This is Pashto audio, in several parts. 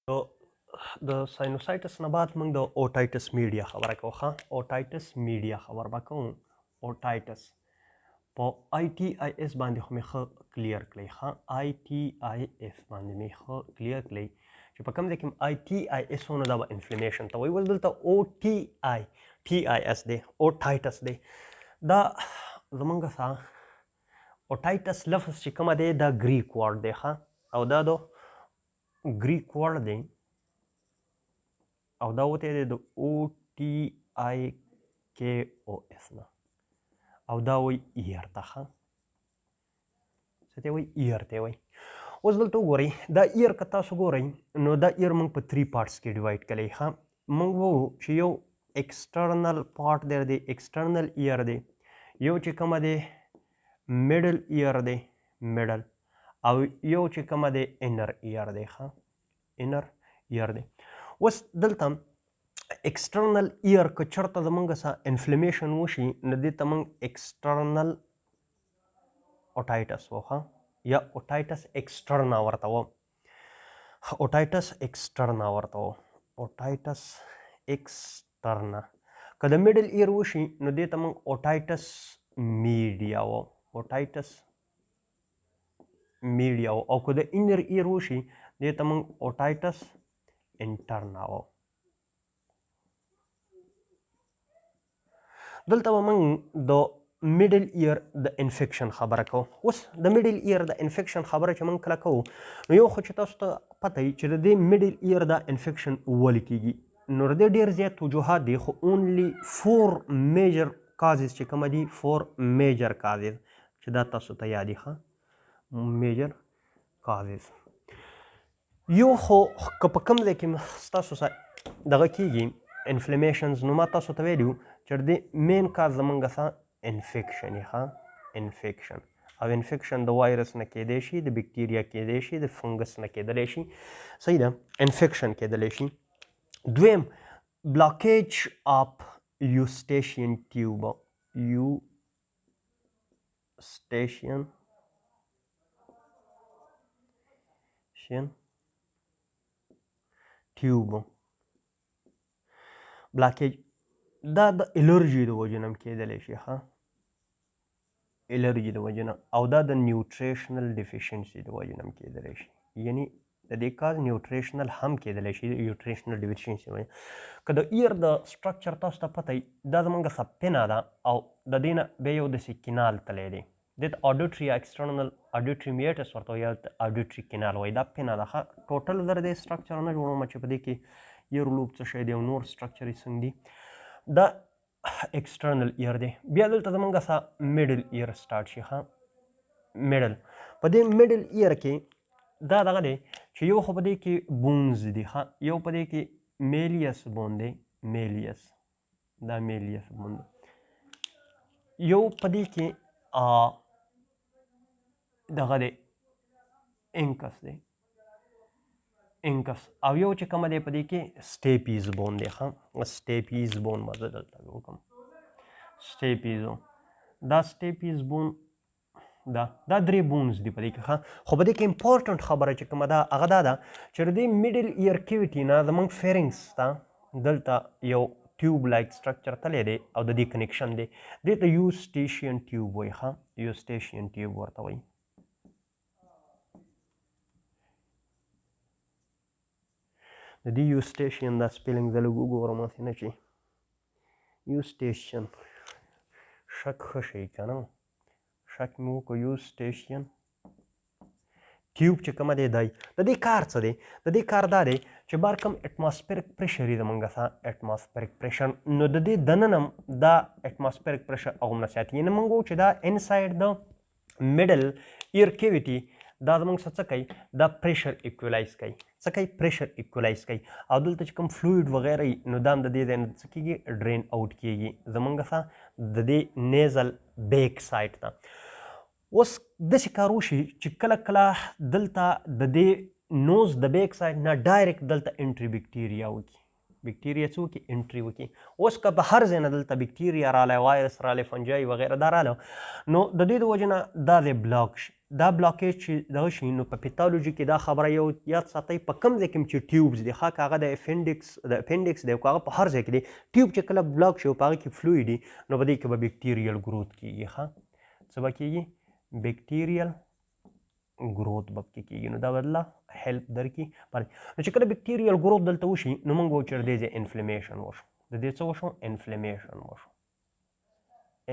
د ساینوسایټس نه بعد موږ د اوټایټس میډیا خبره کوو. اوټایټس میډیا خبر به کوو. اوټایټس په آی ټي آی اس باندې خو مې ښه کلیر کړئ. آی ټي آی اس باندې مې ښه کلیر کړئ چې په کوم ځای کې آی ټي آی اس ونه دا به انفلمیشن ته وایي. اوس دلته او ټي آی اس دی، اوټایټس دی. دا زمونږ اوټایټس لفظ چې کومه دی دا ګریک ورډ دی او دا د ګریک ورډ دی او دا وتی دی د او ټي آی کې او اس نه او دا وایي ایر ته. څه ته وایي؟ ایر ته وایي. اوس دلته وګورئ دا ایر که تاسو ګورئ نو دا ایر موږ په 3 پارټس کې ډیوایډ کړی. موږ ووایو چې یو ایکسټرنل پارټ دی ایکسټرنل ایر دی، یو چې کومه دی میډل ایر دی میډل، او یو چې کومه دی انر ایر دی انر ایر دی. اوس دلته ایکسټرنل ایر که چېرته زموږ انفلمیشن وشي نو دې ته موږ ایکسټرنل اوټایټس وایو یا اوټایټس ایکسټرنا ورته وایو. اوټایټس ایکسټرنا ورته وایو. اوټایټس ایکسټرنا. که د میډل ایر وشي نو دې ته موږ اوټایټس میډیا وایو. اوټایټس میډیا وایو. او که د انر ایر وشي دې ته موږ اوټایټس انټرنا وایو. دلته به موږ د میډل ایر د انفیکشن خبره کوو. اوس د میډل ایر د انفیکشن خبره چې موږ کله کوو نو یو خو چې تاسو ته پته وي چې د دې میډل ایر د انفیکشن ولې کیږي نو د دې ډېر زیات وجوهات دي خو اونلی 4 میجر کازز چې کومه دي 4 میجر کازز چې دا تاسو ته یاد دي. میجر کازز یو خو که په کوم ځای کې ستاسو سره دغه کیږي انفلمیشنز نو ما تاسو ته ویلي وو چې د مین کاز زموږ انفیکشن انفیکشن او انفیکشن د وایرس نه کیدی شي، د بکټیریا کیدی شي، د فنګس نه کیدلی شي. صحیح ده، انفیکشن کیدلی شي. دویم بلاکیج اف یوسټیشین ټیوب. یوسټیشین ټیوب بلاکیج دا د الرجي د وجې نه هم کیدلی شي. الرجي د وجې نه، او دا د نیوټریشنل ډیفیشنسي د وجې نه هم کیدلی شي. یعنی د دې کاز نیوټریشنل هم کیدلی شي، نیوټریشنل ډیفیشنسي وجې. که د ایر د سټرکچر تاسو ته پته وي دا زموږ پینه ده او د دې نه بیا یو داسې کینال تللی دی، دې ته اډیټري یا ایکسټرنل اډیټري میټس ورته وایي یا اډیټري کینال وایي. دا پینه ده. ټوټل زه د دې سټرکچر نه جوړوم چې په دې کې ایر لوب څه شی دی او نور سټرکچر یې څنګه دي. دا ایکسټرنل ایر دی. بیا دلته زموږ میډل ایر سټارټ شي. میډل په دې میډل ایر کې دا دغه دی چې یو خو په دې کې بونز دي، یو په دې کې میلیس بون دی، میلیس دا میلیس بون دی، یو په دې کې دغه دی انکس دی، انکس، او یو چې کومه دی په دې کې سټیپیز بون دی. سټیپیز بون به زه دلته وکړم. سټیپیز دا سټیپیز بون دا 3 بونز دي په دې کې. خو په دې کې امپورټنټ خبره چې کومه ده هغه دا ده چې د دې میډل ایر کیویټي نه زموږ فیرنګس ته دلته یو ټیوب لایک سټرکچر تللی دی او د دې کنیکشن دی. دې ته یوسټیشین ټیوب وایي. یوسټیشین ټیوب ورته وایي. د دې یوسټیشین دا سپیلنګ زه لږ وګورم هسې نه چې یوسټیشن شک ښه شي که نه، شک مې وکړو. یوسټیشین ټیوب چې کومه دی دی د دې کار څه دی؟ د دې کار دا دی چې بار کوم اټماسفیرک پریشر یې زموږ اټماسفیرک پریشر نو د دې دننه دا اټماسفیرک پریشر هغومره ساتي. یعنې موږ وایو چې دا انسایډ د میډل ایر کیویټي دا زموږ څه کوي؟ دا پریشر ایکولایز کوي. څه کوي؟ پریشر ایکولایز کوي. او دلته چې کوم فلویډ وغیره وي نو دا هم د دې ځای نه څه کېږي؟ ډرین آوټ کېږي زموږ د دې نیزل بیک سایډ ته. اوس داسې کار وشي چې کله کله دلته د دې نوز د بیک سایډ نه ډایرکټ دلته انټري بکټیریا وکړي. بکټیریا څه وکړي انټري وکړي. اوس که په هر ځای نه دلته بکټیریا رالی وایرس رالی فنجای وغیره دا راله نو د دې د وجې نه دا دی بلاک شي. دا بلاکیج چې دغه شي نو په پیتالوجي کې دا خبره یو یاد ساتئ په کوم ځای کې چې ټیوبز دي ښه که هغه د اپینډکس دی که هغه په هر ځای کې دی ټیوب چې کله بلاک شي او په هغه کې فلویډ وي نو په دې کې به بکټیریل ګروت کېږي. ښه څه به کېږي بکټیریل ګروت به پکې کېږي. نو دا به الله هیلپ درکړي. نو چې کله بکټیریل ګروت دلته وشي نو موږ وایو چې د دې انفلمیشن وشو. د دې څه وشو انفلمیشن وشو.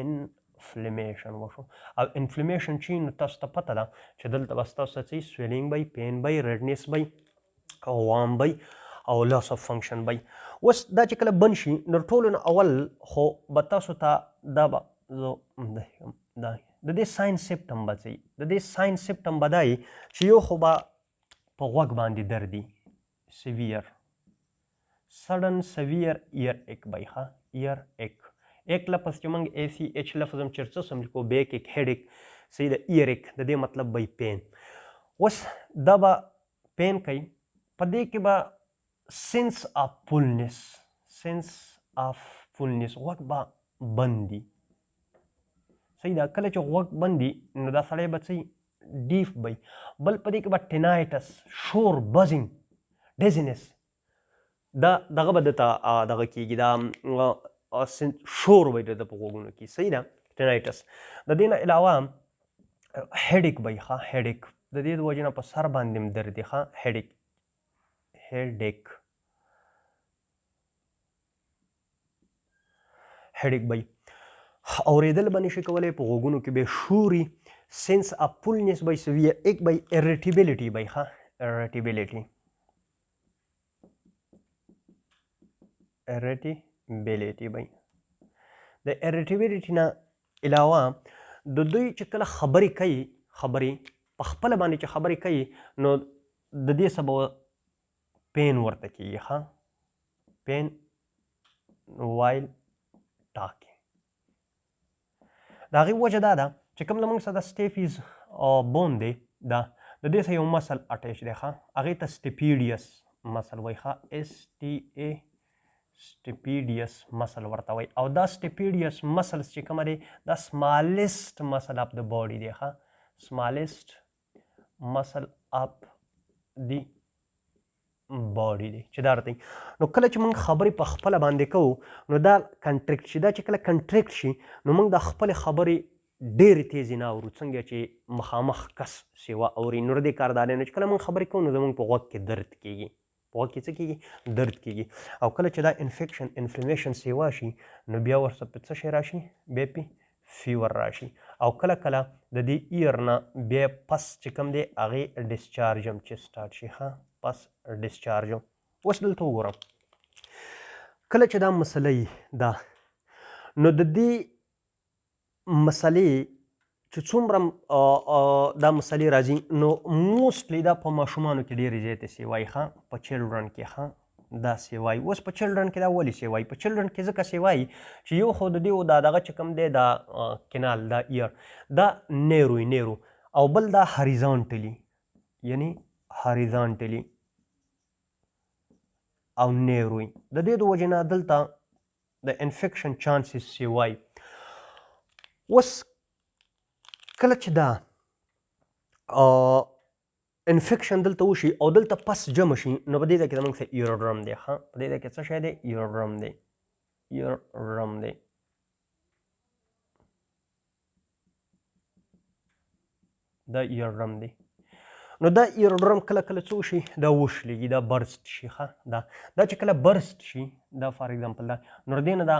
انفلمیشن وشو او انفلمیشن چې نو تاسو ته پته ده چې دلته به ستاسو څه سویلینګ به پین به ریډنس به وام به او لاس اف فنکشن به. اوس دا چې کله بند شي نو ټولو نه اول خو به تاسو ته دا به د دې ساین سیمپټم به څه د دې ساین سیمپټم به دا وي چې یو خو به په غوږ باندې درد وي سیویر سډن سیویر ایر ایک به ښه ایر ایک ایک لفظ چې موږ ای سی ایچ لفظ هم چېرته سم لیکو بیک ایک هیډ ایک صحیح ده ایر ایک د دې مطلب به پین. اوس دا به پین کوي په دې کې به سینس آف فولنس غوږ به بند دي صحیح ده. کله چې غوږ بند دي نو دا سړی به څه ډیف به بل په دې کې به ټینایټس شور بزینګ ډیزینس دا دغه به دته دغه کېږي دا شور به د په غوږونو کې صحیح ده ټینایټس. د دې نه علاوه هیډیک به ښه هیډیک د دې د وجې نه په سر باندې هم درد دی ښه هیډیک به اورېدل به نشي کولی په غوږونو کې به شوري سینس اف فولنس به سویه ایک به اریټیبلیټي به ښه اریټیبلیټي به د اریټیبلیټي نه علاوه د دوی چې کله خبرې کوي خبرې په خپله باندې چې خبرې کوي نو د دې څه به پین ورته کېږي ښه پین وایل ټاکي. د هغې وجه دا ده چې کوم زموږ سره د سټیفیز بون دی دا د دې سره یو مسل اټیچ دی ښه هغې ته سټیپیډیس مسل وایي ښه اس ټي ای سټیپیډیس مسل ورته وایي او دا سټیپیډیس مسلس چې کومه دی دا سمالسټ مسل اف د باډي دی ښه سمالسټ مسل اف دی باډي دی چې دا راته نو کله چې موږ خبرې په خپله باندې کوو نو دا کنټریکټ شي دا چې کله کنټریکټ شي نو موږ د خپلې خبرې ډېرې تیزې نه اورو څنګه چې مخامخ کس سیوا اوري. نو د دې کار دا دی نو چې کله موږ خبرې کوو نو زموږ په غوږ کې درد کېږي په غوږ کې څه کېږي درد کېږي او کله چې دا انفلمیشن سیوا شي نو بیا ورسره په څه شی راشي بیا پې فیور راشي او کله کله د دې ایر نه بیا پس چې کوم دی هغې ډسچارج هم چې سټارټ شي ښه پس ډسچارج. اوس دلته وګورم کله چې دا مسله دا نو د دې مسلې چې څومره دا مسلې راځي نو موسټلی دا په ماشومانو کې ډېرې زیاتې سیوایي ښه په چلډرن کې ښه دا سیوایي. اوس په چلډرن کې دا ولې سیوایي په چلډرن کې ځکه سیوایي چې یو خو د دې دا دغه چې کوم دی دا کنال دا ایر دا نیرو او بل دا هریزانټلی یعنی هریزانټلی او نیروي د دې د وجې نه دلته د انفیکشن چانسز سیوایي. اوس کله چې دا انفیکشن دلته وشي او دلته پس جمع شي نو په دې ځای کې زموږ سره ایروډرم دی ښه په دې ځای کې څه شی دی ایروډرم دی دا ایروډرم دی. نو دا ایروډرم کله کله څه وشي دا وشلېږي دا برسټ شي ښه دا چې کله برسټ شي دا فار ایگزامپل دا نو د دې نه دا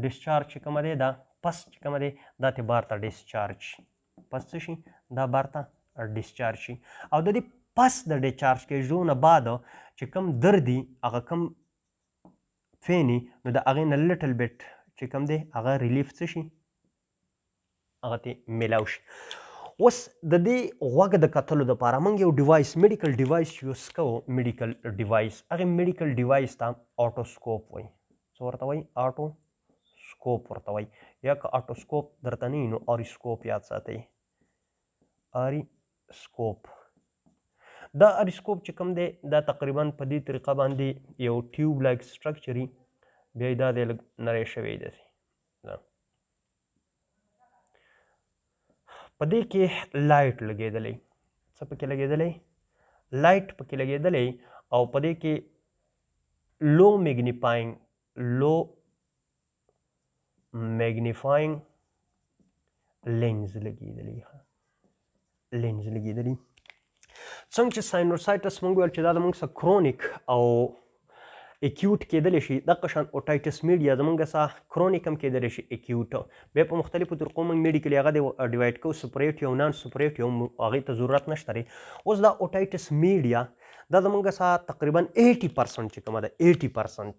ډسچارج چې کومه دی دا پس چې کومه دی دا تې بار ته ډسچارج شي پس څه شي دا بار ته ډسچارج شي او د دې پس د ډسچارج کېدو نه بعد چې کوم درد دي هغه کوم فیني نو د هغې نه لټل بیټ چې کوم دی هغه ریلیف څه شي هغه تې میلاو شي. اوس د دې غوږ د کتلو دپاره موږ یو ډیوایس میډیکل ډیوایس یوز کوو میډیکل ډیوایس هغې میډیکل ډیوایس ته آټوسکوپ وایي څه ورته وایي آټوسکوپ ورته وایي یا که آټوسکوپ درته نه وي نو آریسکوپ یاد ساتئ آریسکوپ. دا اریسکوپ چې کوم دی دا تقریبا په دې طریقه باندې یو ټیوب لایک سټرکچر وي، بیا یې دا دی لږ نری شوی داسې. په دې کې لایټ لګېدلی، څه پکې لګېدلی؟ لایټ پکې لګېدلی، او په دې کې لو میګنیفاینګ لینز لګېدلی. څنګه چې ساینوسایټس موږ ویل چې دا زموږ څه کرونیک او اکیوټ کېدلی شي، دغه شان اوټایټس میډیا زموږ څه کرونیک هم کېدلی شي، اکیوټ. بیا په مختلفو طریقو موږ میډیکلي هغه ډیوایډ کوو، سپریټیو او نان سپریټیو، هغې ته ضرورت نشته دی. اوس دا اوټایټس میډیا دا زموږ څه تقریبا 80% چې کومه ده، 80%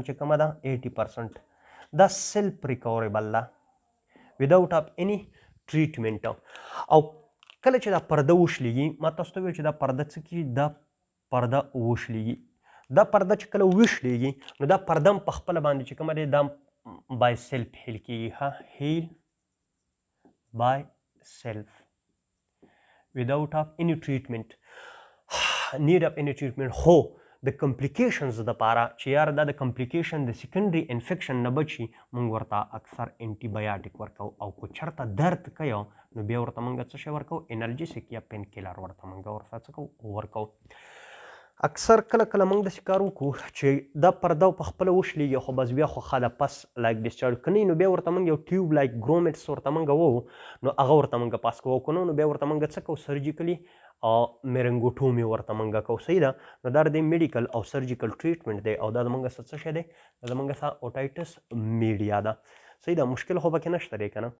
چې کومه ده 80% دا سیلف ریکوریبل ده without of any treatment. او کله چې دا پرده وشلیږي، ما تاسو ته ویل چې دا پرده څه کېږي، دا پرده وشلیږي. دا پرده چې کله وشلیږي نو دا پرده هم په خپله باندې چې کومه دی دا بای سیلف هیل کېږي، هیل بای سیلف without of any treatment need of any treatment. هو د کمپلیکیشنز دپاره چې یار دا د کمپلیکیشن د سیکنډري انفیکشن نه بچي، موږ ورته اکثر انټي بایوټیک ورکوو، او که چېرته درد کوي نو بیا ورته موږ څه شی ورکوو؟ انرجیسک یا پین کیلر ورته موږ ورته څه کوو؟ ورکوو. اکثر کله کله موږ داسې کار وکړو چې دا پرده په خپله وشلیږي، خو بس بیا خو ښه ده، پس لایک ډسچارج که نه نو بیا ورته موږ یو ټیوب لایک ګرومیټس ورته موږ ووهو، نو هغه ورته موږ پاس کوو، که نه نو بیا ورته موږ څه کوو؟ سرجیکلي میرنګوټومي ورته موږ کوو. صحیح ده. نو دا د میډیکل او سرجیکل ټریټمنټ دی، او دا زموږ څه شی دی؟ دا زموږ اوټایټس میډیا ده. صحیح ده. مشکل خو پکې نشته دی که نه؟